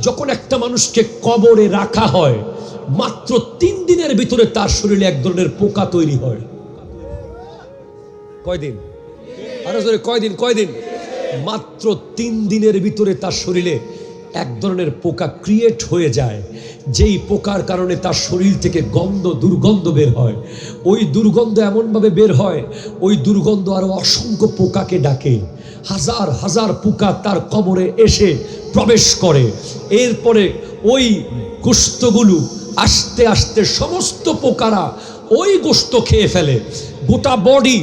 যখন একটা মানুষকে কবরে রাখা হয় মাত্র 3 দিনের ভিতরে তার শরীরে এক ধরনের পোকা তৈরি হয়। কয়দিন? আরো জোরে, কয়দিন? মাত্র 3 দিনের ভিতরে তার শরীরে এক ধরনের পোকা ক্রিয়েট হয়ে যায়, যেই পোকার কারণে তার শরীর থেকে দুর্গন্ধ বের হয়। ওই দুর্গন্ধ এমনভাবে বের হয়, ওই দুর্গন্ধ আরো অসংখ্য পোকাকে ডাকে। হাজার হাজার পোকা তার কবরে এসে প্রবেশ করে। এরপরে ওই গোশতগুলো আস্তে আস্তে সমস্ত পোকারা ওই গোশত খেয়ে ফেলে। গোটা বডি,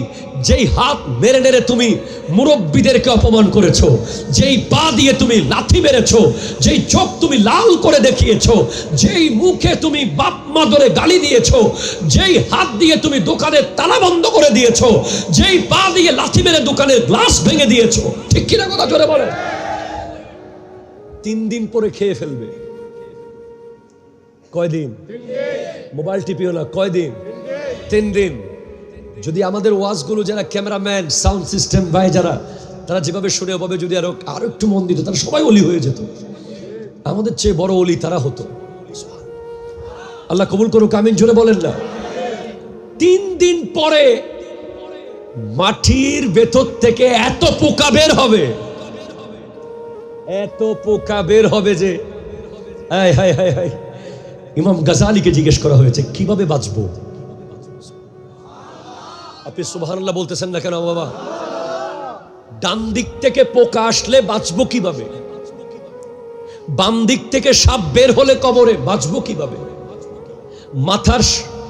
যেই হাত মেরে নেড়ে তুমি মুরব্বীদেরকে অপমান করেছো, যেই পা দিয়ে তুমি লাথি মেরেছো, যেই চোখ তুমি লাল করে দেখিয়েছো, যেই মুখে তুমি বাপ মা ধরে গালি দিয়েছো, যেই হাত দিয়ে তুমি দোকানের তালা বন্ধ করে দিয়েছো, যেই পা দিয়ে লাথি মেরে দোকানের গ্লাস ভেঙে দিয়েছো, ঠিক কিনা কথা জোরে বলে? 3 দিন পরে খেয়ে ফেলবে। কয়দিন? মোবাইল টিপিও না। কয়দিন? 3 দিন। যদি আমাদের ওয়াজগুলো যারা ক্যামেরাম্যান, সাউন্ড সিস্টেম ভাই যারা, তারা যেভাবে শুনে ওভাবে যদি আরো একটু মন দিত, তারা সবাই ওলি হয়ে যেত। আমাদের চেয়ে বড় ওলি তারা হতো। আল্লাহ কবুল করুক, আমিন জোরে বলেন না। 3 দিন পরে মাটির ভেতর থেকে এত পোকা বের হবে, যে হায় ইমাম গাজালিকে জিজ্ঞেস করা হয়েছে কিভাবে বাঁচবো। আপনি সুবহানাল্লাহ বলতেছেন না কেন বাবা? ডান দিক থেকে পোকা আসলে বাঁচবো কিভাবে? বাম দিক থেকে সাপ বের হলে কবরে বাঁচবো কিভাবে? মাথার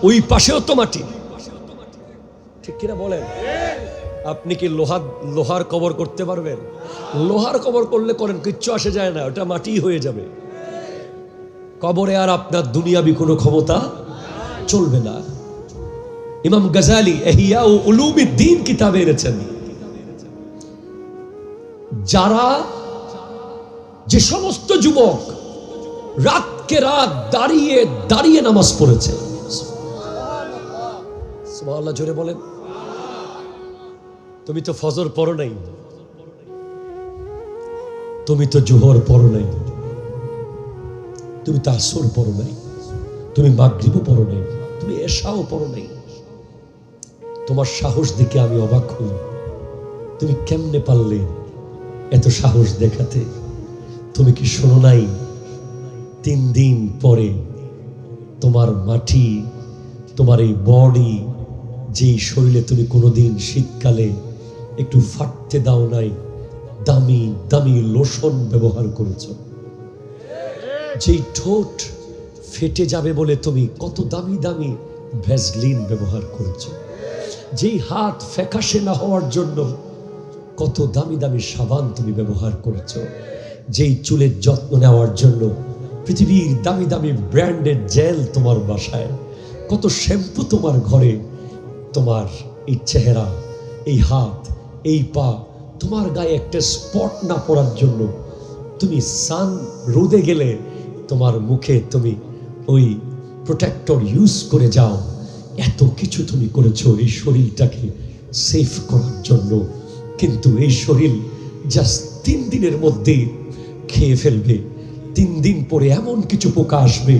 ওই পাশেও তো মাটি, ঠিক কিনা বলেন? আপনি কি লোহার কবর করতে পারবেন? লোহার কবর করলে করেন, কিচ্ছু আসে যায় না, ওটা মাটি হয়ে যাবে। কবরে আর আপনার দুনিয়াবি কোনো ক্ষমতা চলবে না। ইমাম গাজালি ইহয়া উলুমিদ্দিন কিতাবে এনেছেন, যারা যে সমস্ত যুবক রাতকে রাত দাঁড়িয়ে দাঁড়িয়ে নামাজ পড়েছে, সুবহানাল্লাহ জোরে বলেন। তুমি তো ফজর পড়ো নাই, তুমি তো জোহর পড়ো নাই, তুমি তো আসর পড়ো নাই, তুমি মাগরিবও পড়ো নাই, তুমি এশাও পড়ো নাই। তোমার সাহস দেখে আমি অবাক হই। তুমি কেমনে পারলে এত সাহস দেখাতে? তুমি কি শোনো নাই 3 দিন পরে তোমার মাটি, তোমার এই বডি, যেই শরীরে তুমি কোনোদিন শীতকালে একটু ফাটতে দাও নাই, দামি দামি লোশন ব্যবহার করেছো, যেই ঠোঁট ফেটে যাবে বলে তুমি কত দামি দামি ভ্যাসলিন ব্যবহার করেছো, যেই হাত ফ্যাকাশে না হওয়ার জন্য কত দামি দামি সাবান তুমি ব্যবহার করেছো, যেই চুলের যত্ন নেওয়ার জন্য পৃথিবীর দামি দামি ব্র্যান্ডেড জেল তোমার বাসায়, কত শ্যাম্পু তোমার ঘরে, তোমার এই চেহারা, এই হাত, এই পা, তোমার গায়ে একটা স্পট না পড়ার জন্য তুমি সান রোদে গেলে তোমার মুখে তুমি ওই প্রোটেক্টর ইউজ করে যাও। এত কিছু তুমি করেছো এই শরীরটাকে সেফ করার জন্য, কিন্তু এই শরীর জাস্ট 3 দিনের মধ্যে খেয়ে ফেলবে। 3 দিন পরে এমন কিছু পোকা আসবে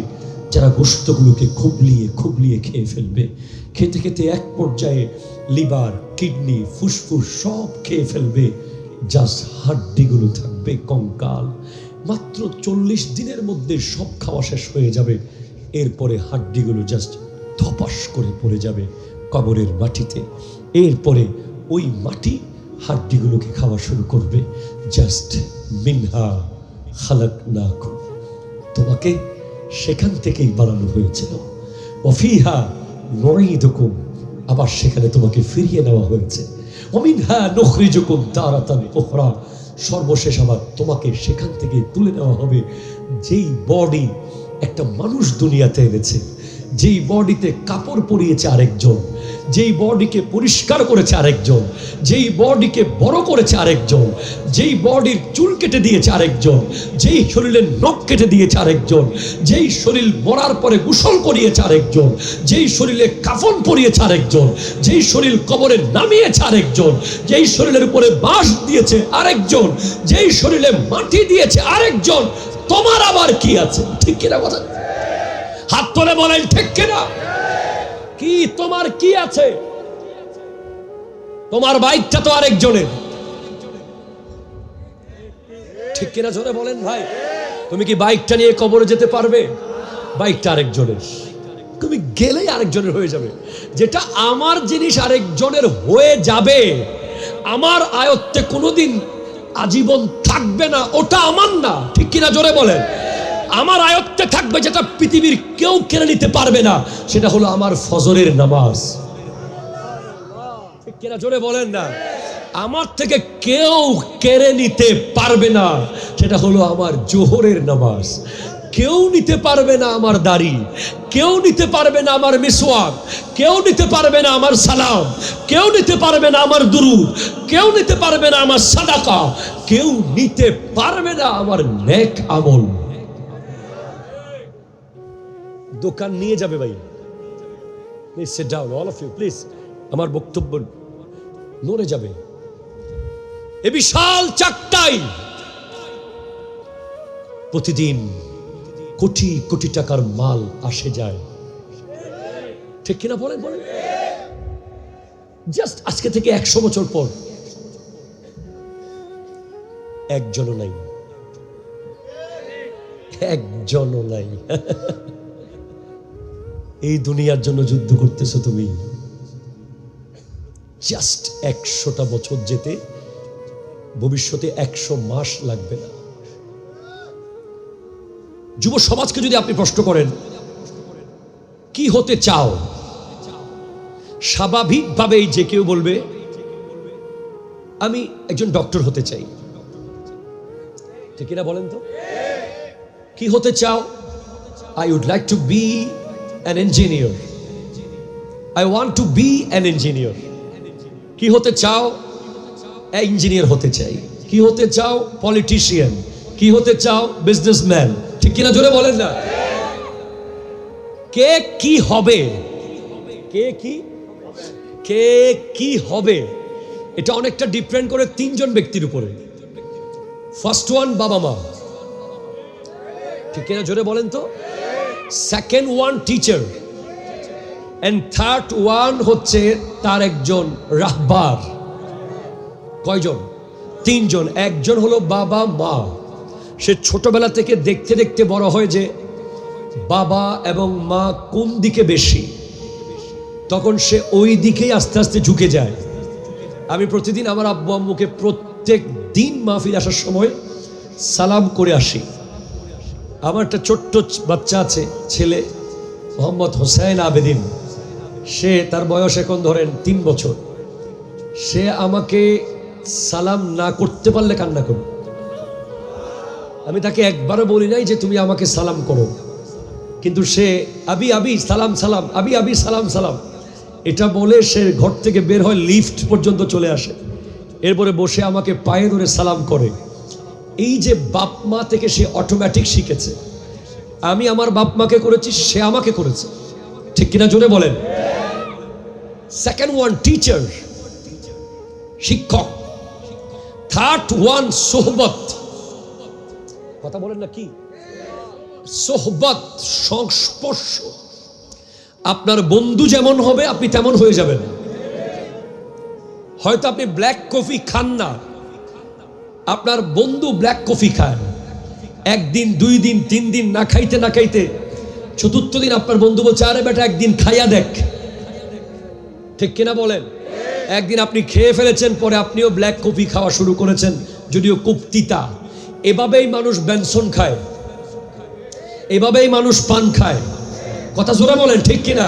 যারা গোশতগুলোকে খুবলিয়ে খেয়ে ফেলবে। খেতে খেতে এক পর্যায়ে লিভার, কিডনি, ফুসফুস সব খেয়ে ফেলবে, জাস্ট হাড্ডিগুলো থাকবে কঙ্কাল। মাত্র 40 দিনের মধ্যে সব খাওয়া শেষ হয়ে যাবে। এরপরে হাড্ডিগুলো জাস্ট ধপাস করে পড়ে যাবে কবরের মাটিতে। এরপরে ওই মাটি হাড্ডিগুলোকে খাওয়া শুরু করবে। জাস্ট মিনহা খালাকনাকুম, তোমাকে সেখান থেকেই বানানো হয়েছিল। ওয়াফিহা নুঈদুকুম, আবার সেখানে তোমাকে ফিরিয়ে নেওয়া হয়েছে। ওমিনহা নুখরিজুকুম তারাতান উখরা, সর্বশেষ আবার তোমাকে সেখান থেকে তুলে নেওয়া হবে। যেই বডি একটা মানুষ দুনিয়াতে এনেছে, যেই বডিতে কাপড় পরিয়েছে আরেকজন, যেই বডিকে পরিষ্কার করেছে আরেকজন, যেই বডিকে বড় করেছে আরেকজন, যেই বডির চুল কেটে দিয়েছে আরেকজন, যেই শরীরের নখ কেটে দিয়েছে আরেকজন, যেই শরীর মরার পরে গোসল করিয়েছে আরেকজন, যেই শরীরে কাফন পরিয়েছে আরেকজন, যেই শরীর কবরে নামিয়েছে আরেকজন, যেই শরীরের উপরে বাঁশ দিয়েছে আরেকজন, যেই শরীরে মাটি দিয়েছে আরেকজন, তোমার আবার কি আছে? ঠিক কিনা কথা? হাত তুলে বলেন ঠিক কিনা? কি তোমার কি আছে? তোমার বাইকটা তো আরেকজনের, ঠিক কিনা জোরে বলেন ভাই? তুমি কি বাইকটা নিয়ে কবরে যেতে পারবে? বাইকটা আরেকজনের, তুমি গেলেই আরেকজনের হয়ে যাবে। যেটা আমার জিনিস আরেকজনের হয়ে যাবে, আমার আয়ত্তে কোনোদিন আজীবন থাকবে না, ওটা আমার না। ঠিক কিনা জোরে বলেন? আমার আয়ত্তে থাকবে যেটা পৃথিবীর কেউ কেড়ে নিতে পারবে না, সেটা হলো আমার ফজরের নামাজ। ঠিক কিনা জোরে বলেন না? আমার থেকে কেউ কেড়ে নিতে পারবে না, সেটা হলো আমার জোহরের নামাজ। কেউ নিতে পারবে না আমার দাড়ি, কেউ নিতে পারবে না আমার মিসওয়াক, কেউ নিতে পারবে না আমার সালাম, কেউ নিতে পারবে না আমার দুরূদ, কেউ নিতে পারবে না আমার সাদাকা, কেউ নিতে পারবে না আমার নেক আমল। দোকান নিয়ে যাবে ভাই, please sit down all of you please, আমার বক্তব্য নড়ে যাবে। এ বিশাল চাকটাই প্রতিদিন কোটি কোটি টাকার মাল আসে যায়, ঠিক কিনা বলেন? বলেন জাস্ট আজকে থেকে 100 বছর পর একজনও নাই, একজনও নাই। এই দুনিয়ার জন্য যুদ্ধ করতেছো তুমি, জাস্ট 100টা বছর যেতে ভবিষ্যতে 100 মাস লাগবে না। যুব সমাজকে যদি আপনি প্রশ্ন করেন কি হতে চাও, স্বাভাবিকভাবেই যে কেউ বলবে আমি একজন ডক্টর হতে চাই, ঠিক কিনা বলেন তো? কি হতে চাও? I would like to be an engineer. I want to be an engineer. কি হতে চাও? ইঞ্জিনিয়ার হতে চাই। কি হতে চাও? পলিটিশিয়ান। কি হতে চাও? বিজনেসম্যান। ঠিক কিনা জোরে বলেন না? কে কি হবে, কে কি হবে, এটা অনেকটা ডিপেন্ড করে 3 জন ব্যক্তির উপরে। ফার্স্ট ওয়ান বাবা মা, ঠিক কিনা জোরে বলেন তো? Second one teacher, and third one হচ্ছে তার একজন রাহবার। কয়জন? 3 জন। একজন হলো বাবা মা, সে ছোটবেলা থেকে দেখতে দেখতে বড় হয় যে বাবা এবং মা কোন দিকে বেশি, তখন সে ওই দিকেই আস্তে আস্তে ঝুঁকে যায়। আমি প্রতিদিন আমার আব্বু আম্মুকে প্রত্যেক দিন মাহফিল আসার সময় সালাম করে আসি। আমার একটা ছোট্ট বাচ্চা আছে, ছেলে, মোহাম্মদ হোসেন আবেদিন। সে, তার বয়স এখন ধরেন 3 বছর। সে আমাকে সালাম না করতে পারলে কান্না করে। আমি তাকে একবারও বলি নাই যে তুমি আমাকে সালাম করো, কিন্তু সে আবি আবি সালাম সালাম, আবি আবি সালাম সালাম, এটা বলে সে ঘর থেকে বের হয়, লিফট পর্যন্ত চলে আসে, এরপরে বসে আমাকে পায়ে ধরে সালাম করে। এই যে বাপ মা থেকে সে অটোমেটিক শিখেছে। আমি আমার বাপ মাকে করেছি, সে আমাকে করেছে, ঠিক কিনা জোরে বলেন? সেকেন্ড ওয়ান টিচার, শিক্ষক। থার্ড ওয়ান সোহবত। কথা বলেন না? কি সোহবত? সংস্পর্শ। আপনার বন্ধু যেমন হবে আপনি তেমন হয়ে যাবেন। হয়তো আপনি ব্ল্যাক কফি খান না, আপনার বন্ধু ব্ল্যাক কফি খায়। 1 দিন 2 দিন 3 দিন না খাইতে না খাইতে 4র্থ দিন আপনার বন্ধু বলছে আরে বেটা একদিন খাইয়া দেখ, ঠিক কিনা বলেন? একদিন আপনি খেয়ে ফেলেছেন, পরে আপনিও ব্ল্যাক কফি খাওয়া শুরু করেছেন, যদিও খুব তিতা। এভাবেই মানুষ বেনসন খায়, এভাবেই মানুষ পান খায়। কথা জোরে বলেন, ঠিক কিনা?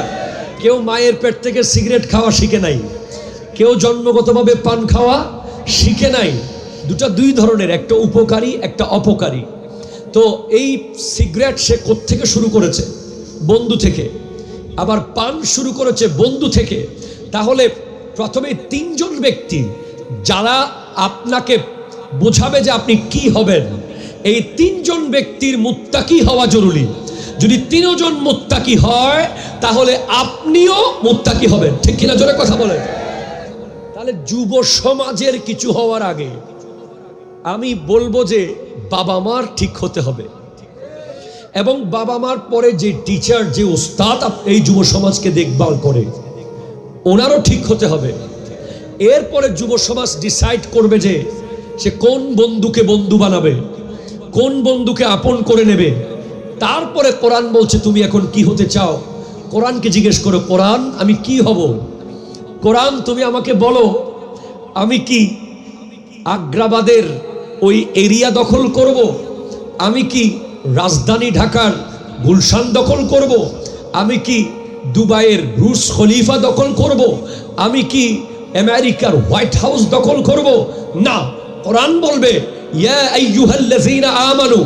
কেউ মায়ের পেট থেকে সিগারেট খাওয়া শিখে নাই, কেউ জন্মগতভাবে পান খাওয়া শিখে নাই। দুটা 2 ধরনের, একটা উপকারী একটা অপকারী। তো এই সিগারেট সে কোত্থেকে শুরু করেছে? বন্ধু থেকে। আবার পান শুরু করেছে বন্ধু থেকে। তাহলে প্রথমে 3 জন ব্যক্তি যারা আপনাকে বোঝাবে যে আপনি কি হবেন, এই 3 জন ব্যক্তির মুত্তাকি হওয়া জরুরি। যদি 3 জন মুত্তাকি হয় তাহলে আপনিও মুত্তাকি হবেন, ঠিক কিনা জোরে কথা বলেন? তাহলে যুব সমাজের কিছু হওয়ার আগে আমি বলবো যে বাবা মার ঠিক হতে হবে। এবং বাবা মার পরে যে টিচার, যে ওস্তাদ এই যুব সমাজকে দেখভাল করে, ওনারও ঠিক হতে হবে। এরপরে যুব সমাজ ডিসাইড করবে যে সে কোন বন্ধুকে বন্ধু বানাবে, কোন বন্ধুকে আপন করে নেবে। তারপরে কোরআন বলছে তুমি এখন কি হতে চাও? কোরআনকে জিজ্ঞেস করো, কোরআন আমি কি হব? কোরআন তুমি আমাকে বলো, আমি কি আগ্রাবাদের ওই এরিয়া দখল করব? আমি কি রাজধানী ঢাকার গুলশান দখল করব? আমি কি দুবাইয়ের ব্রুজ খলিফা দখল করব? আমি কি আমেরিকার হোয়াইট হাউস দখল করব? না, কোরআন বলবে ইয়া আইয়ুহাল্লাযীনা আমানু,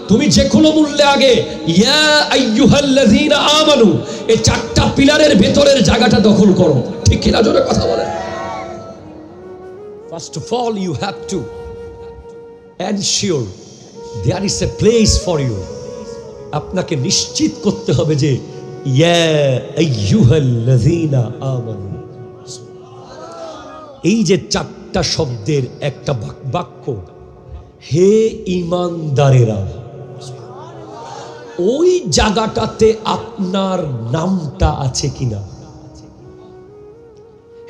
তুমি যে কোনো মূল্যে আগে ইয়া আইয়ুহাল্লাযীনা আমানু এই চারটা পিলারের ভেতরের জায়গাটা দখল করো। ঠিক কিনা জোরে কথা বলেন। First of all, you have to ensure there is a place for you. আপনাকে নিশ্চিত করতে হবে যে ইয়া আইয়ুহাল্লাযীনা আমানু, এই যে চারটা শব্দের একটা বাক্য, হে ঈমানদারেরা, ওই জায়গাটাতে আপনার নামটা আছে কিনা?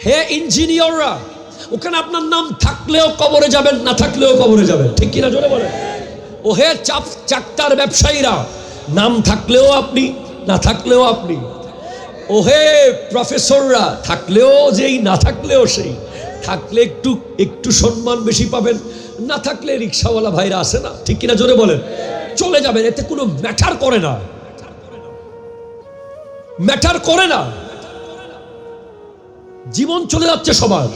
হে ইঞ্জিনিয়াররা, ওখানে আপনার নাম থাকলেও কবরে যাবেন, না থাকলেও কবরে যাবেন। ঠিক কিনা জোরে বলেন। ও হে চাকতার ব্যবসায়ীরা, নাম থাকলেও আপনি, না থাকলেও আপনি। ও হে প্রফেসররা, থাকলেও যেই, না থাকলেও সেই। থাকলে একটু একটু সম্মান বেশি পাবেন, না থাকলে রিক্সাওয়ালা ভাইরা আছে না, ঠিক কিনা জোরে বলেন, চলে যাবেন। এতে কোনো ম্যাটার করে না, ম্যাটার করে না। জীবন চলে যাচ্ছে সবার।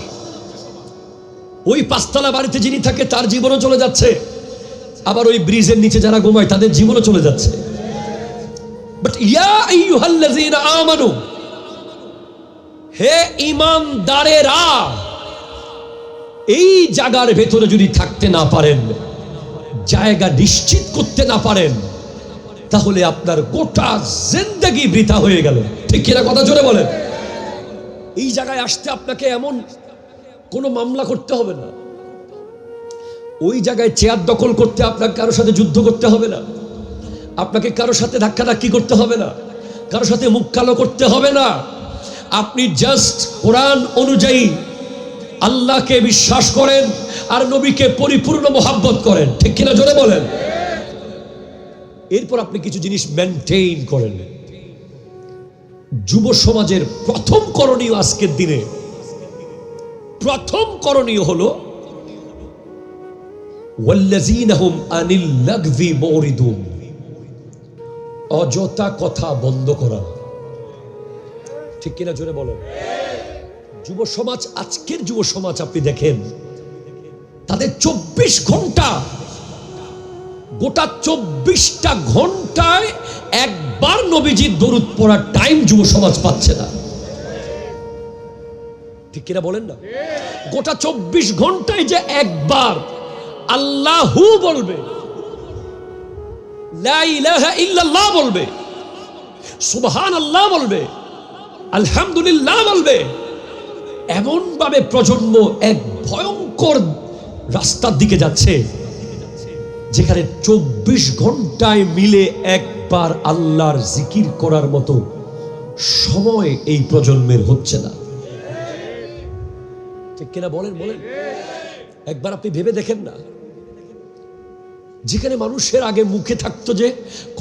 ওই পাঁচতলা বাড়িতে যিনি থাকে তার জীবনও চলে যাচ্ছে, আবার ওই ব্রিজের নিচে যারা ঘুমায় তাদের জীবনও চলে যাচ্ছে। বাট ইয়া আইয়ুহাল্লাযীনা আমানু, হে ঈমানদারেরা, এই জায়গার ভেতরে যদি থাকতে না পারেন, জায়গা নিশ্চিত করতে না পারেন, তাহলে আপনার গোটা জিন্দেগি বৃথা হয়ে গেল। ঠিক কিনা কথা জোরে বলেন। এই জায়গায় আসতে আপনাকে এমন কোনো মামলা করতে হবে না, ওই জায়গায় চেয়ার দখল করতে আপনাকে কারোর সাথে যুদ্ধ করতে হবে না, আপনাকে কারোর সাথে ধাক্কাধাক্কি করতে হবে না, কারোর সাথে মুখ কালো করতে হবে না। আপনি জাস্ট কোরআন অনুযায়ী আল্লাহকে বিশ্বাস করেন আর নবীকে পরিপূর্ণ মোহাব্বত করেন। ঠিক কিনা জোরে বলেন। এরপর আপনি কিছু জিনিস মেনটেইন করেন। যুব সমাজের প্রথম করণীয়, আজকের দিনে প্রথম করণীয় হলো ওয়াল্লাযীনা হুম আনিল লাগযি মুরিদুন, অযথা কথা বন্ধ করা। ঠিক কিনা জোরে বলেন। যুব সমাজ, আজকের যুব সমাজ আপনি দেখেন, তাদের 24 ঘন্টা, গোটা 24টা ঘন্টায় একবার নবীজির দরুদ পড়ার টাইম যুব সমাজ পাচ্ছে না। ঠিক কিনা বলেন না। গোটা 24 ঘন্টায় যে একবার আল্লাহু বলবে, লা ইলাহা ইল্লাল্লাহ বলবে, সুবহানাল্লাহ বলবে, আলহামদুলিল্লাহ বলবে, এমন ভাবে প্রজন্ম এক ভয়ঙ্কর রাস্তার দিকে যাচ্ছে, যেখানে 24 ঘন্টায় মিলে একবার আল্লাহর জিকির করার মতো সময় এই প্রজন্মের হচ্ছে না। ঠিক কিনা বলেন বলেন। একবার আপনি ভেবে দেখেন না, যেখানে মানুষের আগে মুখে থাকতো যে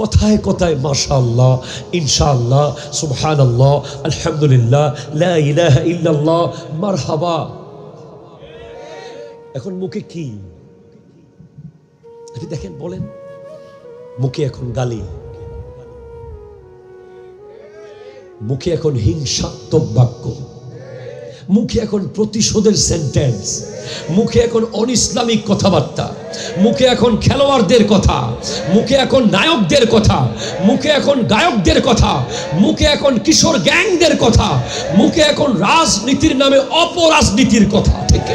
কথায় কথায় মাশাআল্লাহ, ইনশাআল্লাহ, সুবহানাল্লাহ, আলহামদুলিল্লাহ, লা ইলাহা ইল্লাল্লাহ, মারহাবা, এখন মুখে কি? আপনি দেখেন, বলেন, মুখে এখন গালি, মুখে এখন হিংসাত্মক বাক্য, মুখে এখন প্রতিশোধের সেন্টেন্স, মুখে এখন অনইসলামিক কথাবার্তা, মুখে এখন খেলোয়াড়দের কথা, মুখে এখন নায়কদের কথা, মুখে এখন গায়কদের কথা, মুখে এখন কিশোর গ্যাংদের কথা, মুখে এখন রাজনীতির নামে অপরাজনীতির কথা। থেকে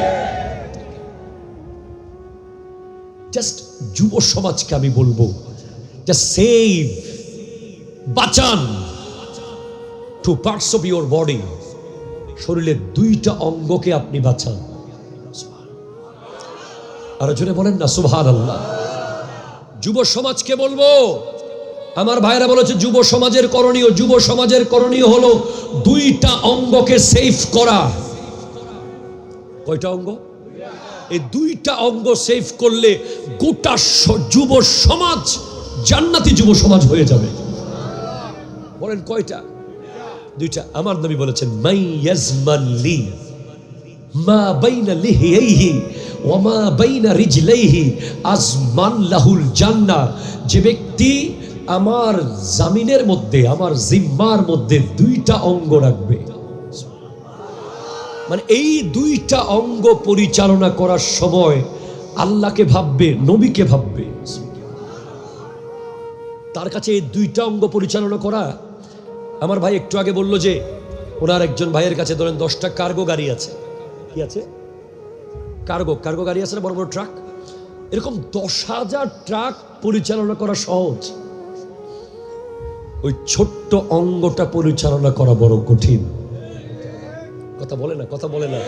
জাস্ট যুব সমাজকে আমি বলবো, জাস্ট সেভ, বাঁচান 2 parts of your body, শরীরের 2টা অঙ্গকে আপনি বাঁচান। আর জোরে বলেন না সুবহানাল্লাহ। যুব সমাজকে বলবো, আমার ভাইরা বলেছে যুব সমাজের করণীয় হলো দুইটা অঙ্গকে সেভ করা। কয়টা অঙ্গ? এই দুইটা অঙ্গ সেভ করলে গোটা যুব সমাজ জান্নাতি যুব সমাজ হয়ে যাবে। বলেন কয়টা? দুইটা। আমার নবী বলেছেন মাই ইয়াজমান লি মা বাইনা লিহিয়াইহি ওয়া মা বাইনা রিজলাইহি আজমান লাহুল জান্নাহ। যে ব্যক্তি আমার জামিনের মধ্যে, আমার জিম্মার মধ্যে দুইটা অঙ্গ রাখবে, মানে এই দুইটা অঙ্গ পরিচালনা করার সময় আল্লাহকে ভাববে, নবীকে ভাববে। তার কাছে এই দুইটা অঙ্গ পরিচালনা করা। আমার ভাই একটু আগে বলল যে ওনার একজন ভাইয়ের কাছে ধরেন 10টা কার্গো গাড়ি আছে। কি আছে? কার্গো গাড়ি আছে না, বড় বড় ট্রাক। এরকম 10,000 ট্রাক পরিচালনা করা সহজ, ওই ছোট্ট অঙ্গটা পরিচালনা করা বড় কঠিন। কথা বলে না।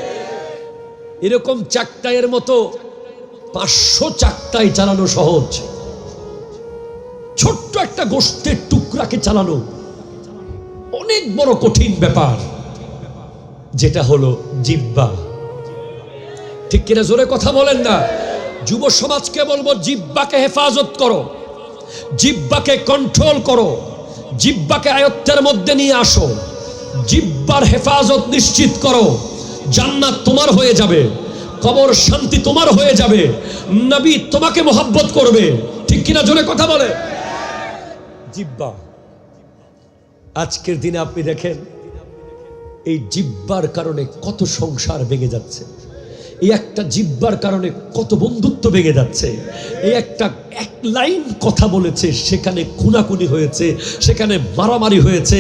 এরকম চাকটাইয়ের মতো 500 চাকটাই চালানো সহজ, ছোট্ট একটা গোশতের টুকরাকে চালানো অনেক বড় কঠিন ব্যাপার, যেটা হলো জিহ্বা। ঠিক কিনা? জোরে কথা বলেন না। যুব সমাজকে বলবো জিহ্বাকে হেফাজত করো, জিহ্বাকে কন্ট্রোল করো, জিহ্বাকে আয়ত্তের মধ্যে নিয়ে আসো, জিহ্বার হেফাজত নিশ্চিত করো। জান্নাত তোমার হয়ে যাবে, কবর শান্তি তোমার হয়ে যাবে, নবী তোমাকে মোহাব্বত করবে। ঠিক কিনা? জোরে কথা বলে। জিহ্বা। আজকের দিনে আপনি দেখেন এই জিহ্বার কারণে কত সংসার ভেঙে যাচ্ছে, এই একটা জিহ্বার কারণে কত বন্ধুত্ব ভেঙে যাচ্ছে। এই এক লাইন কথা বলেছে, সেখানে খুনাখুনি হয়েছে, সেখানে মারামারি হয়েছে।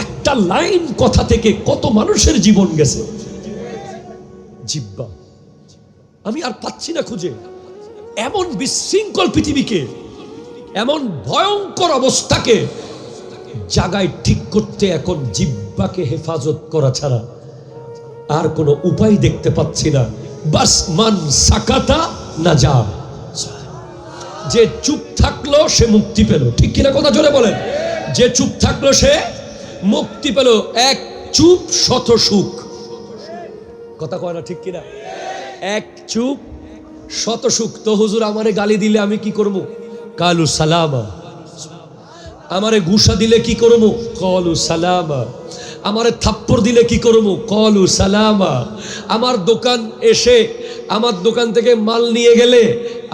একটা লাইন কথা থেকে কত মানুষের জীবন গেছে। জিহ্বা। আমি আর পাচ্ছি না খুঁজে এমন বিশৃঙ্খল পৃথিবীকে, এমন ভয়ঙ্কর অবস্থাকে জায়গায় ঠিক করতে এখন জিহ্বাকে হেফাজত করা ছাড়া আর কোনো উপায় দেখতে পাচ্ছি না। বাস মান সাকাতা না যা, যে চুপ থাকলো সে মুক্তি পেল। ঠিক কিনা? কথা জোরে বলেন। যে চুপ থাকলো সে মুক্তি পেল। এক চুপ শত সুখ। কথা কয় না? ঠিক কিনা? এক চুপ শত সুখ। তো হুজুর আমারে গালি দিলে আমি কি করব? কালু সালামা। আমারে গুসা দিলে কি করব? কলু সালামা। আমারে থাপ্পড় দিলে কি করব? কলু সালামা। আমার দোকান এসে আমার দোকান থেকে মাল নিয়ে গেলে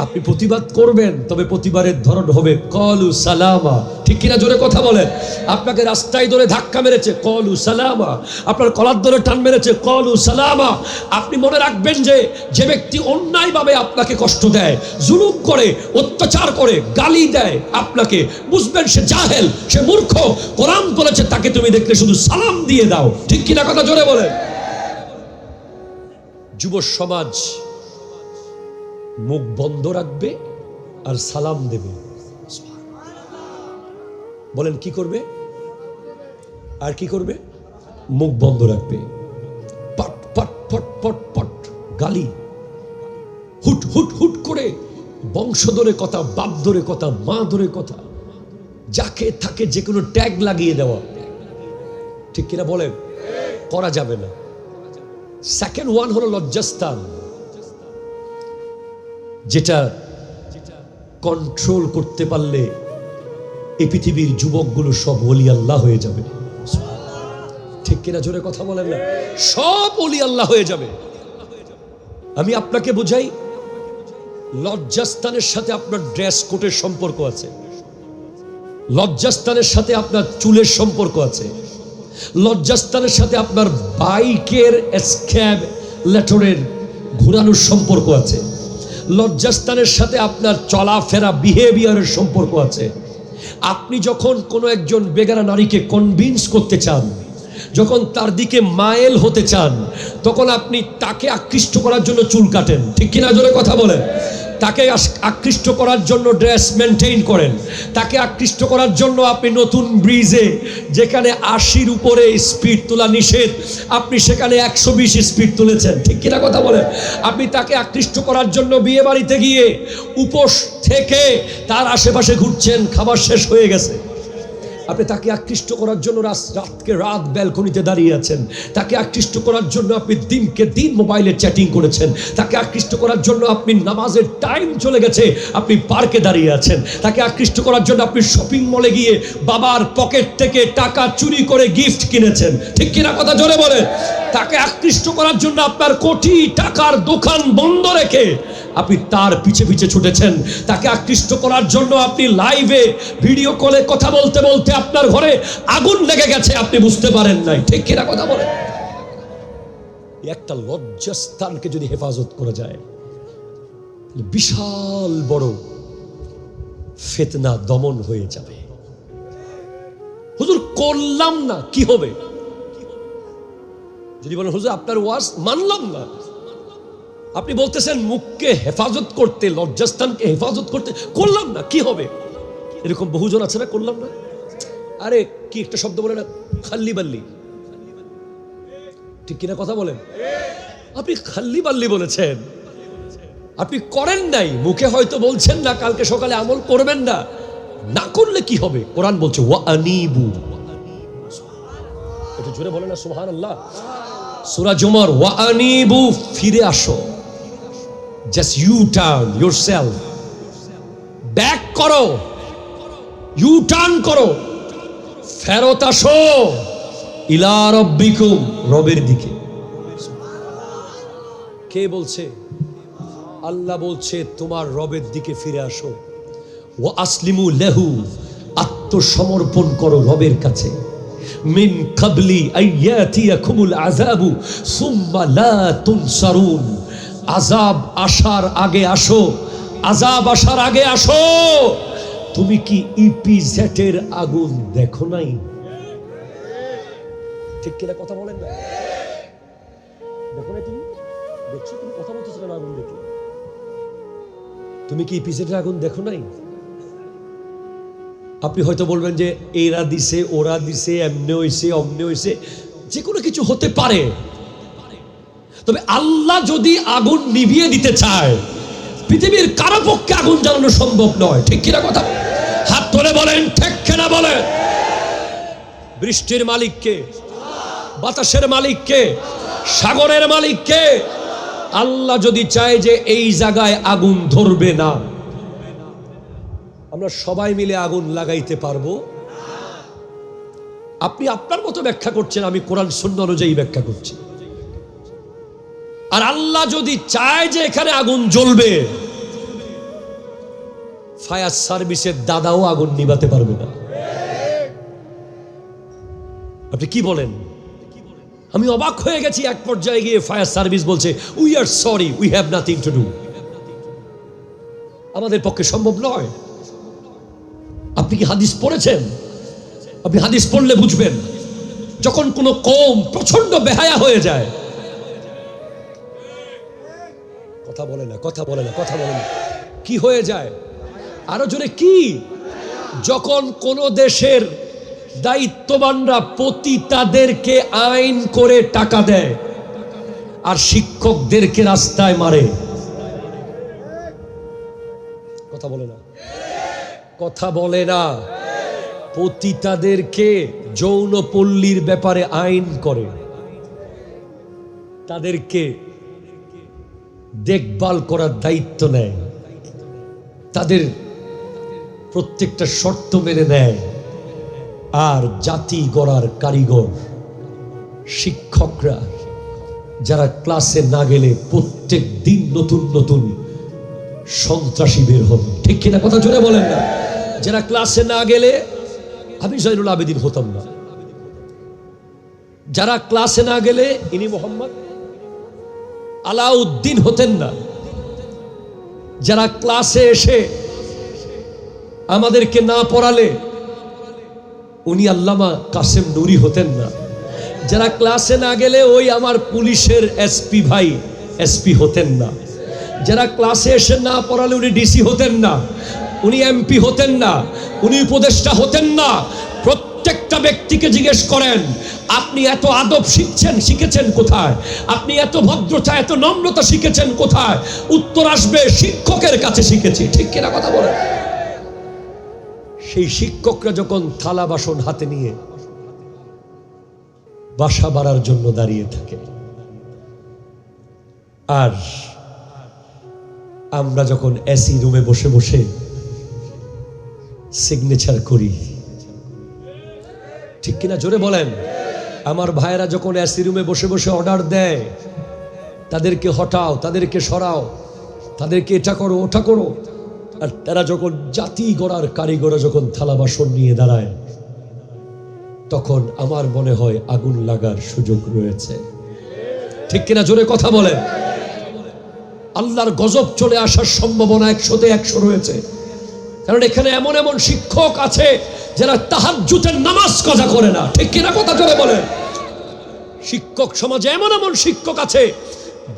আপনি প্রতিবাদ করবেন, তবে প্রতিবাদের ধরন হবে কলু সালামা। ঠিক কিনা? জোরে কথা বলেন। আপনাকে রাস্তায় ধরে ধাক্কা মেরেছে, কলু সালামা। আপনার কলার ধরে টান মেরেছে, কলু সালামা। আপনি মনে রাখবেন যে ব্যক্তি অন্যায়ভাবে আপনাকে কষ্ট দেয়, জুলুম করে, অত্যাচার করে, গালি দেয় আপনাকে, বুঝবেন সে জাহেল, সে মূর্খ। কোরআন বলেছে তাকে তুমি দেখলে শুধু সালাম দিয়ে দাও। ঠিক কিনা? কথা জোরে বলেন। যুব সমাজ মুখ বন্ধ রাখবে আর সালাম দেবে। বলেন কি করবে? আর কি করবে? মুখ বন্ধ রাখবে। পট পট পট পট পট গালি, হুট হুট হুট করে বংশ ধরে কথা, বাপ ধরে কথা, মা ধরে কথা, যাকে থাকে যে কোনো ট্যাগ লাগিয়ে দেওয়া। ঠিক কিনা বলেন? করা যাবে না। সেকেন্ড ওয়ান হলো লজ্জাস্থান, যেটা কন্ট্রোল করতে পারলে এই পৃথিবীর যুবকগুলো সব ওলি আল্লাহ হয়ে যাবে। ঠিক কিনা? জোরে কথা বলেন না। সব ওলি আল্লাহ হয়ে যাবে। আমি আপনাকে বুঝাই, লজ্জাস্থানের সাথে আপনার ড্রেস কোডের সম্পর্ক আছে, লজ্জাস্থানের সাথে আপনার চুলের সম্পর্ক আছে, লজ্জাস্থানের সাথে আপনার বাইকের স্ক্যাব লেটরের ঘোরানোর সম্পর্ক আছে, লজ্জাস্থানের সাথে আপনার চলাফেরা বিহেভিয়ারের সম্পর্ক আছে। আপনি যখন কোনো একজন বেগানা নারীকে কনভিন্স করতে চান, যখন তার দিকে মাইল হতে চান, তখন আপনি তাকে আকৃষ্ট করার জন্য চুল কাটেন। ঠিক কিনা? জোরে কথা বলেন। তাকে আকৃষ্ট করার জন্য ড্রেস মেনটেইন করেন, তাকে আকৃষ্ট করার জন্য আপনি নতুন ব্রিজে যেখানে 80-র উপরে স্পিড তোলা নিষেধ, আপনি সেখানে 120 স্পিড তুলেছেন। ঠিক কিনা? কথা বলেন। আপনি তাকে আকৃষ্ট করার জন্য বিয়ে বাড়িতে গিয়ে উপোস থেকে তার আশেপাশে ঘুরছেন, খাবার শেষ হয়ে গেছে। আপনি তাকে আকৃষ্ট করার জন্য রাতকে রাত ব্যালকনিতে দাঁড়িয়ে আছেন, তাকে আকৃষ্ট করার জন্য আপনি দিনকে দিন মোবাইলে চ্যাটিং করেছেন, তাকে আকৃষ্ট করার জন্য আপনি নামাজের টাইম চলে গেছে আপনি পার্কে দাঁড়িয়ে আছেন, তাকে আকৃষ্ট করার জন্য আপনি শপিং মলে গিয়ে বাবার পকেট থেকে টাকা চুরি করে গিফট কিনেছেন, ঠিক কিনা কথা জোরে বলে। তাকে আকৃষ্ট করার জন্য আপনার কোটি টাকার দোকান বন্ধ রেখে আপনি তার পিছে পিছে ছুটেছেন। তাকে আকৃষ্ট করার জন্য আপনি লাইভে ভিডিও কলে কথা বলতে বলতে আপনার ঘরে আগুন লেগে গেছে, আপনি বুঝতে পারেন নাই, ঠিক কিনা কথা বলে। একটা লজ্জাস্থানকে যদি হেফাজত করা যায়, বিশাল বড় ফিতনা দমন হয়ে যাবে। হুজুর করলাম না, কি হবে? যদি বলেন হুজুর আপনার ওয়াজ মানলাম না, আপনি বলতেছেন মুখকে হেফাজত করতে, লজ্জাস্থানকে হেফাজত করতে, করলাম না, কি হবে? এরকম বহুজন আছে না, করলাম না। আরে কি একটা শব্দ বলে না, খাল্লি বাল্লি, ঠিক কিনা কথা বলেন। আপনি খাল্লি বাল্লি বলেছেন, আপনি করেন নাই, মুখে হয়তো বলছেন না, কালকে সকালে আমল করবেন না, না করলে কি হবে? কোরআন বলছে ওয়া আনিবু, এটা জোরে বলে না সুবহানাল্লাহ। সূরা জুমার ওয়া আনিবু, ফিরে আসো, just U turn yourself, back করো, ইউ টার্ন করো, ফেরত আসো ইলা রাব্বিকুম, রবের দিকে। কে বলছে? আল্লাহ বলছে তোমার রবের দিকে ফিরে আসো। ওয়া আসলিমু লাহু, আত্মসমর্পণ করো রবের কাছে। মিন কাবলি আইয়াতিয়াকুমুল আযাবু সুম্মা লা তুনসারুন, আযাব আসার আগে আসো, আযাব আসার আগে আসো। তুমি কি ইপিজেটের আগুন দেখো নাই? ঠিক কিনা কথা বলেন না? দেখো না, তুমি দেখছো, তুমি কথা বলতেছো না আগুন দেখে? তুমি কি ইপিজেটের আগুন দেখো নাই? আপনি হয়তো বলবেন যে এরা দিছে, ওরা দিছে, এমনে হইছে, অমনে হইছে, যে কোনো কিছু হতে পারে। তবে আল্লাহ যদি আগুন নিভিয়ে দিতে চায়, পৃথিবীর কারো পক্ষে আগুন জ্বালানো সম্ভব নয়, ঠিক কিনা কথা? হাত তুলে বলেন ঠিক কিনা বলেন। বৃষ্টির মালিক কে? বাতাসের মালিক কে? সাগরের মালিক কে? আল্লাহ যদি চায় যে এই জায়গায় আগুন ধরবে না, আমরা সবাই মিলে আগুন লাগাইতে পারবো? আপনি আপনার মতো ব্যাখ্যা করছেন, আমি কোরআন সুন্নাহ অনুযায়ী ব্যাখ্যা করছি। আর আল্লাহ যদি চায় যে এখানে আগুন জ্বলবে, ফায়ার সার্ভিসের দাদাও আগুন নিভাতে পারবে না। আপনি কি বলেন? আমি অবাক হয়ে গেছি, এক পর্যায়ে গিয়ে ফায়ার সার্ভিস বলছে we are sorry, we have nothing to do, আমাদের পক্ষে সম্ভব নয়। আপনি কি হাদিস পড়েছেন? আপনি হাদিস পড়লে বুঝবেন, যখন কোনো কওম প্রচন্ড বেহায়া হয়ে যায়, কথা বলে না, কথা বলে না, কথা বলে না, কি হয়ে যায়? আরো জোরে কি? যখন কোন দেশের দায়িত্ববানরা পতিতাদেরকে আইন করে টাকা দেয় আর শিক্ষকদেরকে রাস্তায় মারে, কথা বলে না, কথা বলে না, পতিতাদেরকে যৌনপল্লীর ব্যাপারে আইন করে, তাদেরকে দেখভাল করার দায়িত্ব নেয়, তাদের প্রত্যেকটা শর্ত মেনে নেয়, আর জাতি গড়ার কারিগর শিক্ষকরা যারা ক্লাসে না গেলে প্রত্যেক দিন নতুন নতুন সন্ত্রাসী বের হবে, ঠিক কিনা কথা জোরে বলেন না? যারা ক্লাসে না গেলে, আমি জয়নুল আবেদিন হতাম না, যারা ক্লাসে না গেলে ইনি মোহাম্মদ আলাউদ্দিন হতেন না, যারা ক্লাসে এসে আমাদেরকে না পড়ালে উনি আল্লামা কাসেম নুরি হতেন না, যারা ক্লাসে না গেলে ওই আমার পুলিশের এসপি ভাই এসপি হতেন না, যারা ক্লাসে এসে না পড়ালে উনি ডিসি হতেন না, উনি এমপি হতেন না, উনি উপদেষ্টা হতেন না। প্রত্যেকটা ব্যক্তিকে জিজ্ঞেস করেন, আপনি এত আদব শিখেছেন কোথায়? আপনি এত ভদ্রতা, এত নম্রতা শিখেছেন কোথায়? উত্তর আসবে শিক্ষকের কাছে শিখেছি, ঠিক কিনা কথা বলেন? সেই শিক্ষকরা যখন থালা বাসন হাতে নিয়ে বাসা বাড়ার জন্য দাঁড়িয়ে থাকে, আর আমরা যখন এসি রুমে বসে বসে সিগনেচার করি, ঠিক কিনা জোরে বলেন। আমার ভাইয়েরা যখন এসি রুমে বসে বসে অর্ডার দেয়, তাদেরকে হটাও, তাদেরকে সরাও, তাদেরকে এটা করো ওটা করো, আর তারা যখন জাতি গড়ার কারিগররা যখন থালা বাসন নিয়ে দাঁড়ায়, তখন আমার মনে হয় আগুন লাগার সুযোগ রয়েছে, ঠিক কিনা জোরে কথা বলেন। আল্লাহর গজব চলে আসার সম্ভাবনা 100-তে 100 রয়েছে। কারণ এখানে এমন এমন শিক্ষক আছে যারা তাহাজ্জুদের নামাজ কাজা করে না, ঠিক কিনা কথা জোরে বলেন। শিক্ষক সমাজে এমন এমন শিক্ষক আছে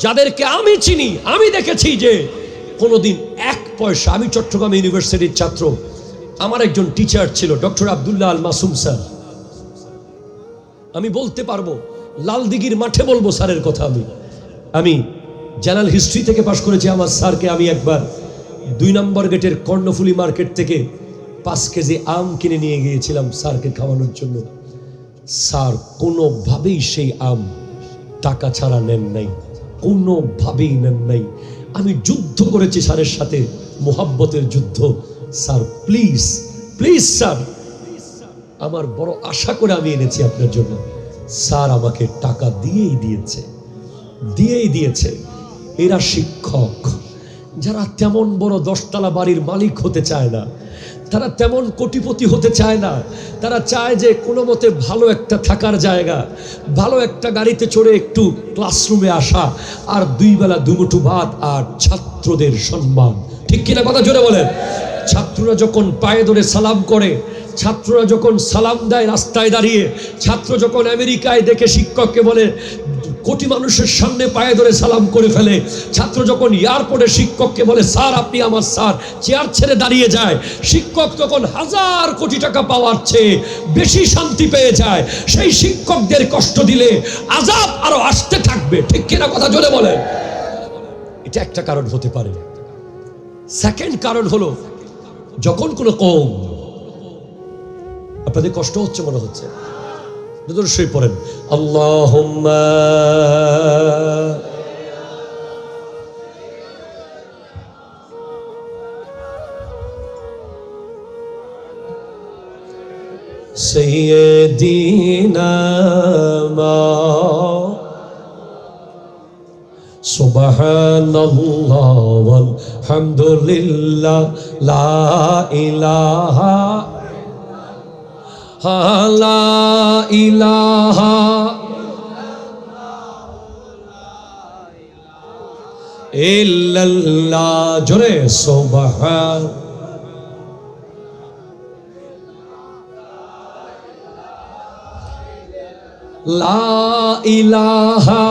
যাদেরকে আমি চিনি, আমি দেখেছি যে কোনোদিন 1 পয়সা, আমি চট্টগ্রাম ইউনিভার্সিটির ছাত্র, আমার একজন টিচার ছিল ডক্টর আব্দুল্লাহ আল মাসুম স্যার। আমি বলতে পারবো, লালদিঘির মাঠে বলবো স্যারের কথা। আমি জেনারেল হিস্ট্রি থেকে পাশ করেছি। আমার স্যারকে আমি একবার 2 নম্বর গেটের কর্ণফুলি মার্কেট থেকে 5 কেজি আম কিনে নিয়ে গিয়েছিলাম স্যারকে খাওয়ানোর জন্য। স্যার কোনোভাবেই সেই আম টাকা ছাড়া নেন নাই, কোনোভাবেই নেন নাই। আমি যুদ্ধ করেছি স্যারের সাথে, মোহাব্বতের যুদ্ধ। স্যার প্লিজ প্লিজ স্যার, আমার বড় আশা করে আমি এনেছি আপনার জন্য। স্যার আমাকে টাকা দিয়েই দিয়েছে। এরা শিক্ষক যারা তেমন বড় 10 তলা বাড়ির মালিক হতে চায় না, তারা তেমন কোটিপতি হতে চায় না। তারা চায় যে কোনো মতে ভালো একটা থাকার জায়গা, ভালো একটা গাড়িতে চড়ে একটু ক্লাসরুমে আসা, আর 2 বেলা 2 মুঠো ভাত, আর ছাত্রদের সম্মান, ঠিক কিনা কথা জোরে বলেন। ছাত্ররা যখন পায়ে ধরে সালাম করে, ছাত্ররা যখন সালাম দেয় রাস্তায় দাঁড়িয়ে, ছাত্র যখন আমেরিকায় দেখে শিক্ষককে বলে, কোটি মানুষের সামনে পায়ে ধরে সালাম করে ফেলে, ছাত্র যখন এয়ারপোর্টে শিক্ষককে বলে স্যার আপনি আমার স্যার, চেয়ার ছেড়ে দাঁড়িয়ে যায়, শিক্ষক তখন 1000 কোটি টাকা পাওয়ার চেয়ে বেশি শান্তি পেয়ে যায়। সেই শিক্ষকদের কষ্ট দিলে আযাব আরো আসতে থাকবে, ঠিক কিনা কথা জোরে বলে। এটা একটা কারণ হতে পারে। সেকেন্ড কারণ হলো, যখন কোনো কওম, আপনাদের কষ্ট হচ্ছে মনে হচ্ছে, শুয়ে পড়েন আল্লাহুম্মা সাইয়্যিদিনা সুবহানাল্লাহ ওয়াল হামদুলিল্লাহ লা ইলাহা লা ইলাহা ইল্লাল্লাহ, জোরে সুবহান। লা ইলাহা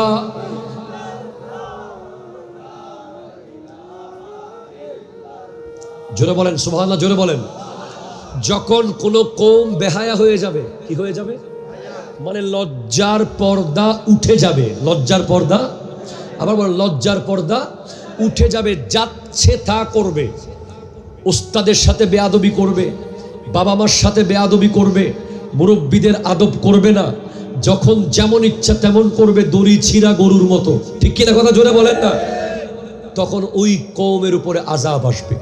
জোরে বলেন সুবহানাল্লাহ, জোরে বলেন। যখন কোনো কওম বেহায়া হয়ে যাবে, কি হয়ে যাবে মানে লজ্জার পর্দা উঠে যাবে, লজ্জার পর্দা, আবার বলেন লজ্জার পর্দা উঠে যাবে, যাচ্ছে তা করবে, ওস্তাদের সাথে বেয়াদবি করবে, বাবা মার সাথে বেয়াদবি করবে, মুরব্বীদের আদব করবে না, যখন যেমন ইচ্ছা তেমন করবে, দড়ি ছিঁড়া গরুর মতো, ঠিক কিনা কথা জোরে বলেন না। তখন ওই কওমের উপরে আযাব আসবে,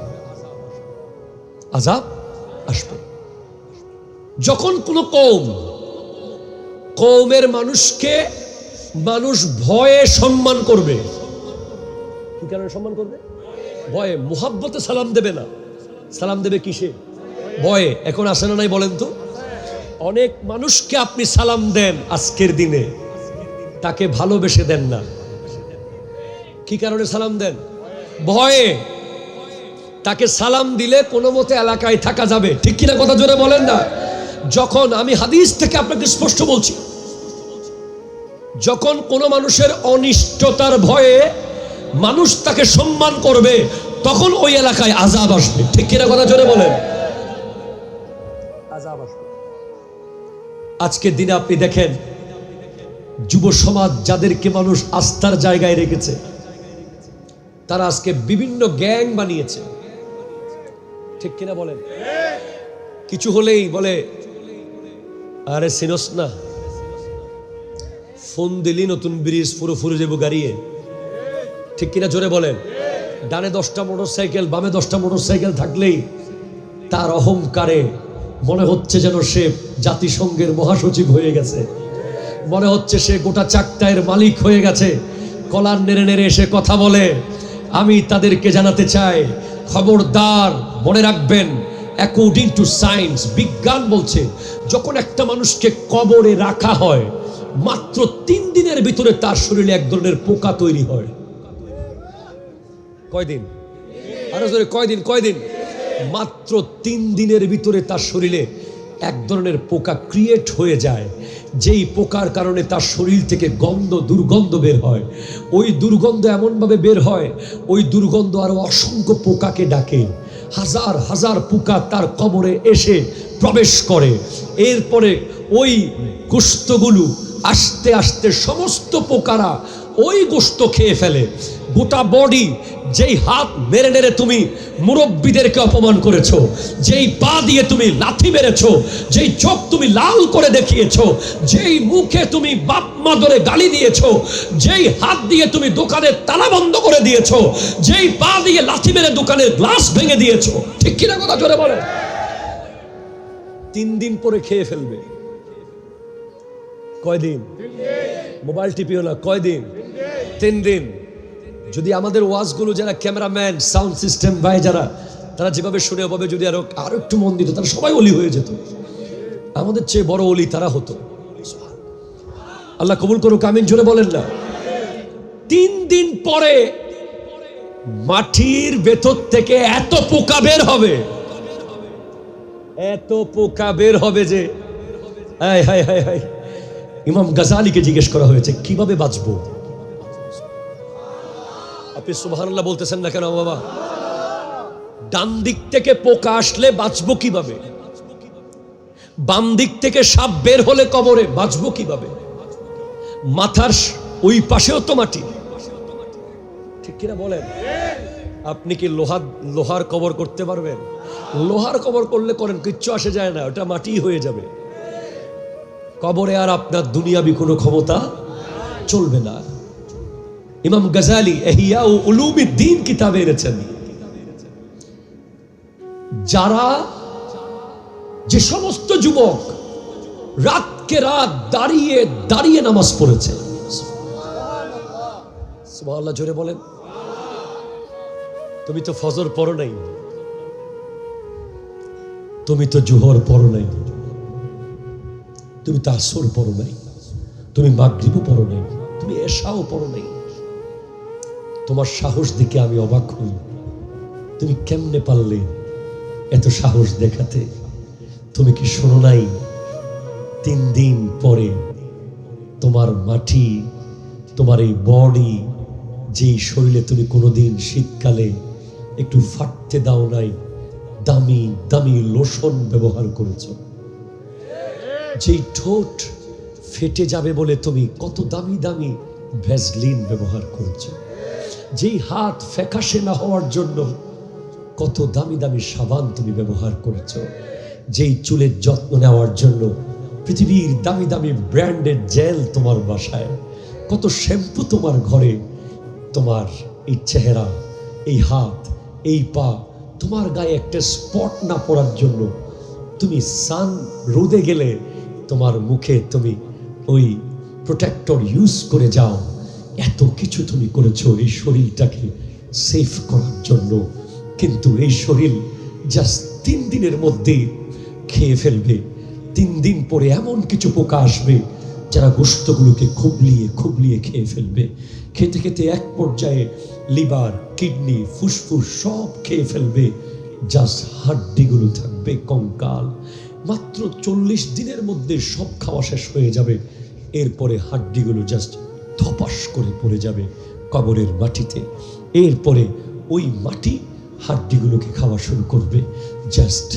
আযাব আসবে। যখন কোনো কওমের মানুষকে মানুষ ভয়ে সম্মান করবে, কি কারণে সম্মান করবে? ভয়ে। মুহাব্বতে সালাম দেবে না, সালাম দেবে কিসে? ভয়ে। এখন আসে না নাই বলেন তো? অনেক মানুষকে আপনি সালাম দেন আজকের দিনে, তাকে ভালোবেসে দেন না। কি কারণে সালাম দেন? ভয়ে। তাকে সালাম দিলে কোনো মতে এলাকায় থাকা যাবে, ঠিক কিনা কথা জোরে বলেন না। যখন আমি হাদিস থেকে আপনাকে স্পষ্ট বলছি, যখন কোনো মানুষের অনিষ্টতার ভয়ে মানুষ তাকে সম্মান করবে, তখন ওই এলাকায় আযাব আসবে, ঠিক কিনা কথা জোরে বলেন। আযাব আসবে। আজকের দিনে আপনি দেখেন যুব সমাজ যাদেরকে মানুষ আস্থার জায়গায় রেখেছে, তারা আজকে বিভিন্ন গ্যাং বানিয়েছে, ঠিক কিনা বলেন। কিছু হলেই বলে আরে সিনস না, ফোন দিলি নতুন ব্রিজ পুরো ফুরে যাবো গাড়িয়ে, ঠিক কিনা জোরে বলেন। ডানে 10টা মোটরসাইকেল বামে 10টা মোটরসাইকেল থাকলেই তার অহংকারে মনে হচ্ছে যেন সে জাতিসংঘের মহাসচিব হয়ে গেছে, মনে হচ্ছে সে গোটা চাকটায়ের মালিক হয়ে গেছে। কলার নেড়ে নেড়ে এসে কথা বলে। আমি তাদেরকে জানাতে চাই, খবরদার, মনে রাখবেন, অ্যাকর্ডিং টু সায়েন্স, বিজ্ঞান বলছে যখন একটা মানুষকে কবরে রাখা হয় মাত্র 3 দিনের ভিতরে তার শরীরে এক ধরনের পোকা তৈরি হয়। কয়দিন? আরো জোরে, কয়দিন? মাত্র 3 দিনের ভিতরে তার শরীরে এক ধরনের পোকা ক্রিয়েট হয়ে যায়, যেই পোকার কারণে তার শরীর থেকে দুর্গন্ধ বের হয়। ওই দুর্গন্ধ এমনভাবে বের হয়, ওই দুর্গন্ধ আরো অসংখ্য পোকাকে ডাকে। হাজার হাজার পোকা তার কবরে এসে প্রবেশ করে। এরপরে ওই গোশতগুলো আস্তে আস্তে সমস্ত পোকারা ওই গোশত খেয়ে ফেলে। গোটা বডি, যেই হাত মেরে নেড়ে তুমি মুরব্বীদেরকে অপমান করেছো, যেই পা দিয়ে তুমি লাথি মেরেছো, যেই চোখ তুমি লাল করে দেখিয়েছো, যেই মুখে তুমি বাপ মা ধরে গালি দিয়েছো, যেই হাত দিয়ে তুমি দোকানের তালা বন্ধ করে দিয়েছো, যেই পা দিয়ে লাথি মেরে দোকানের গ্লাস ভেঙে দিয়েছো, ঠিক কিনা কথা জোরে বলে। 3 দিন পরে খেয়ে ফেলবে। কয়দিন? মোবাইল টিপিও না। কয়দিন? 3 দিন। যদি আমাদের ওয়াজগুলো যারা ক্যামেরাম্যান, সাউন্ড সিস্টেম ভাই যারা, তারা যেভাবে শুনে ওভাবে যদি আরো একটু মন দিত, তারা সবাই ওলি হয়ে যেত। আমাদের চেয়ে বড় ওলি তারা হতো। আল্লাহ কবুল করুক, আমিন জোরে বলেন না। 3 দিন পরে মাটির ভেতর থেকে এত পোকা বের হবে, এত পোকা বের হবে যে হায় হায় হায় হায়। ইমাম গাজালিকে জিজ্ঞেস করা হয়েছে কিভাবে বাঁচবো। আপনি সুবহানাল্লাহ বলতেছেন না কেন বাবা? ডান দিক থেকে পোকা আসলে বাঁচবো কিভাবে? বাম দিক থেকে সাপ বের হলে কবরে বাঁচবো কিভাবে? মাথার ওই পাশেও তো মাটি, ঠিক কিনা বলেন? আপনি কি লোহার কবর করতে পারবেন? লোহার কবর করলে করেন, কিচ্ছু আসে যায় না, ওটা মাটি হয়ে যাবে। কবরে আর আপনার দুনিয়াবি কোনো ক্ষমতা চলবে না। ইমাম গাজালি ইহয়া উলুমিদ্দিন কিতাবে এনেছেন, যারা, যে সমস্ত যুবক রাতকে রাত দাঁড়িয়ে দাঁড়িয়ে নামাজ পড়েছে, সুবহানাল্লাহ জোরে বলেন। তুমি তো ফজর পড়ো নাই, তুমি তো জোহর পড়ো নাই, তুমি তো আসর পড়ো নাই, তুমি মাগরিবও পড়ো নাই, তুমি এশাও পড়ো নাই। তোমার সাহস দেখে আমি অবাক হই। তুমি কেমনে পারলে এত সাহস দেখাতে? তুমি কি শোনো নাই 3 দিন পরে তোমার মাটি, তোমার এই বডি, যেই শরীরে তুমি কোনোদিন শীতকালে একটু ফাটতে দাও নাই, দামি দামি লোশন ব্যবহার করেছো, যেই ঠোঁট ফেটে যাবে বলে তুমি কত দামি দামি ভ্যাসলিন ব্যবহার করেছো, যেই হাত ফ্যাকাশে না হওয়ার জন্য কত দামি দামি সাবান তুমি ব্যবহার করেছো, যেই চুলের যত্ন নেওয়ার জন্য পৃথিবীর দামি দামি ব্র্যান্ডেড জেল তোমার বাসায়, কত শ্যাম্পু তোমার ঘরে, তোমার এই চেহারা, এই হাত, এই পা, তোমার গায়ে একটা স্পট না পড়ার জন্য তুমি সান রোদে গেলে তোমার মুখে তুমি ওই প্রোটেক্টর ইউজ করে যাও। এত কিছু তুমি করেছো এই শরীরটাকে সেফ করার জন্য, কিন্তু এই শরীর জাস্ট 3 দিনের মধ্যেই খেয়ে ফেলবে। 3 দিন পরে এমন কিছু পোকা আসবে যারা গোশতগুলোকে খুবলিয়ে খেয়ে ফেলবে। খেতে খেতে এক পর্যায়ে লিভার, কিডনি, ফুসফুস সব খেয়ে ফেলবে, জাস্ট হাড্ডিগুলো থাকবে কঙ্কাল। মাত্র 40 দিনের মধ্যে সব খাওয়া শেষ হয়ে যাবে। এরপরে হাড্ডিগুলো জাস্ট ধপাস করে পড়ে যাবে কবরের মাটিতে। এরপরে ওই মাটি হাড্ডিগুলোকে খাওয়া শুরু করবে। জাস্ট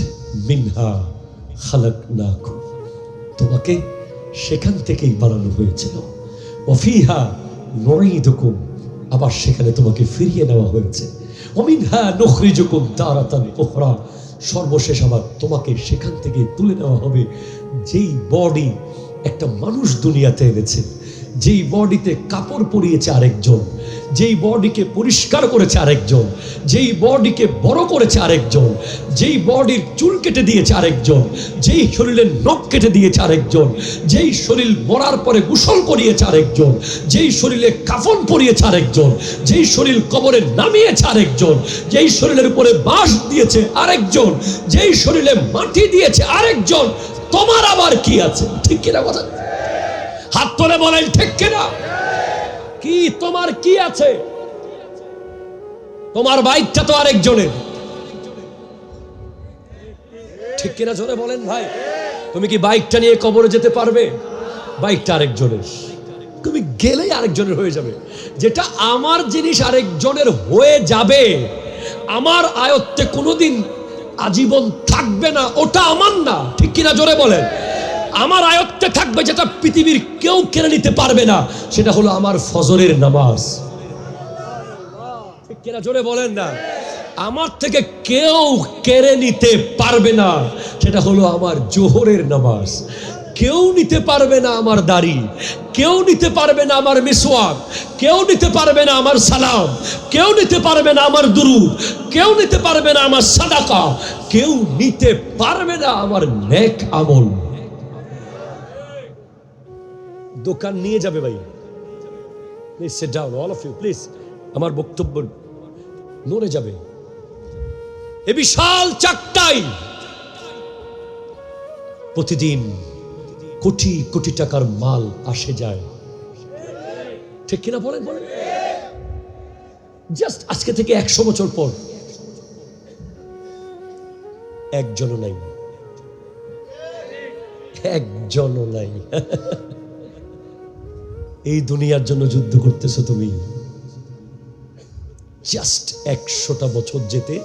মিনহা খালাকনাকুম, তোমাকে সেখান থেকেই বানানো হয়েছিল। ওয়াফিহা নুঈদুকুম, আবার সেখানে তোমাকে ফিরিয়ে নেওয়া হয়েছে। ওয়া মিনহা নুখরিজুকুম তারাতান উখরা, সর্বশেষ আবার তোমাকে সেখান থেকে তুলে নেওয়া হবে। যেই বডি একটা মানুষ দুনিয়াতে এনেছে, যেই বডিতে কাপড় পরিয়েছে আরেকজন, যেই বডিকে পরিষ্কার করেছে আরেকজন, যেই বডিকে বড় করেছে আরেকজন, যেই বডির চুল কেটে দিয়েছে আরেকজন, যেই শরীরের নখ কেটে দিয়েছে আরেকজন, যেই শরীর মরার পরে গোসল করিয়েছে আরেকজন, যেই শরীরে কাফন পরিয়েছে আরেকজন, যেই শরীর কবরে নামিয়েছে আরেকজন, যেই শরীরের উপরে বাঁশ দিয়েছে আরেকজন, যেই শরীরে মাটি দিয়েছে আরেকজন, তোমার আবার কি আছে? ঠিক কিনা কথা? হাত তুলে বলেন ঠিক কিনা? কি তোমার কি আছে? তোমার বাইকটা তো আরেকজনের, ঠিক কিনা? জোরে বলেন ভাই। তুমি কি বাইকটা নিয়ে কবরে যেতে পারবে? বাইকটা আরেকজনের, তুমি গেলেই আরেকজনের হয়ে যাবে। যেটা আমার জিনিস আরেকজনের হয়ে যাবে, আমার আয়ত্তে কোনোদিন আজীবন থাকবে না, ওটা আমার না। ঠিক কিনা? জোরে বলেন। আমার আয়ত্তে থাকবে যেটা পৃথিবীর কেউ কেড়ে নিতে পারবে না, সেটা হলো আমার ফজরের নামাজ। ঠিক কিনা? জোরে বলেন না। আমার থেকে কেউ কেড়ে নিতে পারবে না, সেটা হলো আমার জোহরের নামাজ। কেউ নিতে পারবে না আমার দাড়ি, কেউ নিতে পারবে না আমার মিসওয়াক, কেউ নিতে পারবে না আমার সালাম, কেউ নিতে পারবে না আমার দুরূদ, কেউ নিতে পারবে না আমার সাদাকা, কেউ নিতে পারবে না আমার নেক আমল। দোকান নিয়ে যাবে ভাই। Please sit down all of you, please. আমার বক্তব্য নড়ে যাবে। এ বিশাল চাকটাই প্রতিদিন কোটি কোটি টাকার মাল আসে যায়। ঠিক কিনা? বলেন বলেন। জাস্ট আজকে থেকে 100 বছর পর একজনও নাই, একজনও নাই। এই দুনিয়ার জন্য যুদ্ধ করতেছো তুমি। জাস্ট 100টা বছর যেতে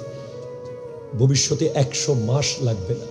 ভবিষ্যতে 100 মাস লাগবে না।